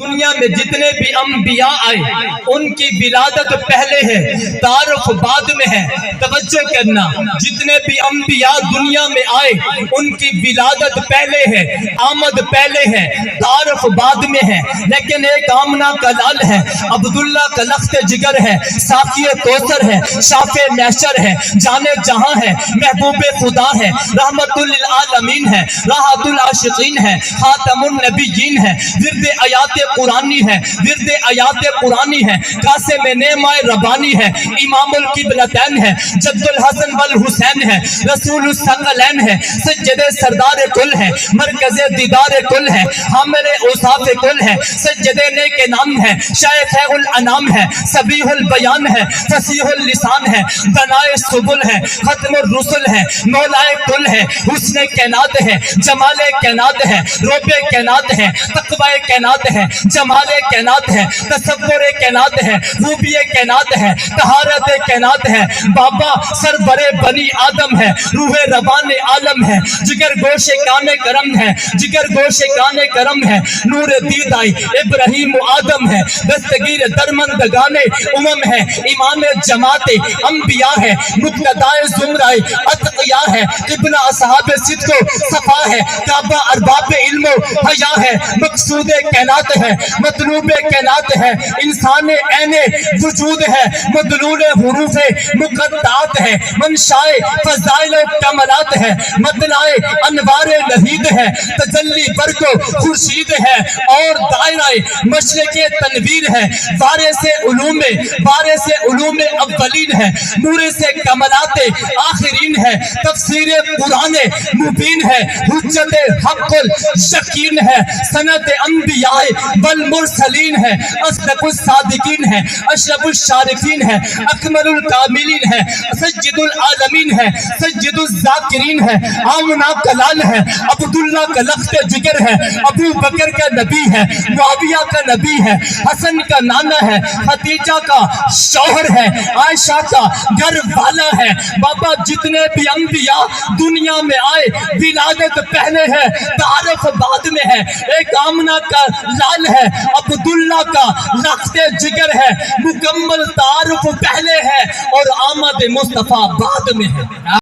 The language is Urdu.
دنیا میں جتنے بھی انبیاء آئے ان کی ولادت پہلے ہے، تعارف بعد میں ہے۔ توجہ کرنا، جتنے بھی انبیاء دنیا میں آئے ان کی ولادت پہلے ہے، آمد پہلے ہے، تعارف بعد میں ہے۔ لیکن ایک آمنہ کا لال ہے، عبداللہ کا لخت جگر ہے، ساقی کوثر ہے، شاف محشر ہے، جانے جہاں ہے، محبوب خدا ہے، رحمت للعالمین ہے، راحت العاشقین ہے، خاتم النبیین ہے، ورد آیات قرآنی ہے، ورد آیات قرآنی ہے، قاسم نعمہ ربانی ہے، امام القبلتین ہے، جد الحسن والحسین ہے، رسول الثقلین ہے، سجد سردار کل ہے، مرکز دیدار کل ہے، حامل اوصاف کل ہے، سجد نیک نام ہے، شیخ الانام ہے، صبیح البیان ہے، فصیح اللسان ہے، بنائے سبل ہے، ختم الرسل ہے، مولائے کل ہے، حسن کائنات ہے، جمال کائنات ہے، روب کائنات ہے، تقوی کائنات ہے، جمال کائنات ہے، تصور کائنات ہے، خوبی کائنات ہے، طہارت کائنات ہے، بابا سرور بنی آدم ہے، روح ربان عالم ہے، جگر گوش کان کرم ہے، جگر گوش کان کرم ہے، نور دید آئی ابراہیم آدم ہے، دستگیر درمندگان امم ہے، امام جماعت انبیاء ہے، مقتدائے زمرہ اتقیاء ہے، قبلہ اصحاب صدق و صفا ہے، کعبہ ارباب علم و حیا ہے، مقصود کائنات ہے، مطلوب کائنات ہے، انسان عین وجود ہے، مدلول حروف مقطعات ہے، منشاء فضائل و کمالات ہے، مطلع انوار نہید ہے، تجلی برق و خورشید ہے، اور دائرہ مشرق تنویر ہے، وارث علوم اولین ہے، نور سے کمالات آخرین ہے، تفسیر قرآن مبین ہے، حجت حق الیقین ہے، سند انبیاء والمرسلین ہے، اصدق الصادقین ہے، اشرف الشارفین ہے، اکمل الکاملین ہے، سید العالمین ہے، سید الذاکرین ہے، آمنہ کلال ہے، عبداللہ کا لخت جگر ہے، ابو بکر کا نبی ہے، معاویہ کا نبی ہے، حسن کا نانا ہے، خدیجہ کا شوہر ہے، عائشہ کا گھر والا ہے۔ بابا جتنے بھی انبیاء دنیا میں آئے ولادت پہلے ہے، تعارف بعد میں ہے۔ ایک آمنہ کا لال ہے، عبداللہ کا لخت جگر ہے، مکمل تعارف پہلے ہے اور آمد مصطفیٰ بعد میں ہے۔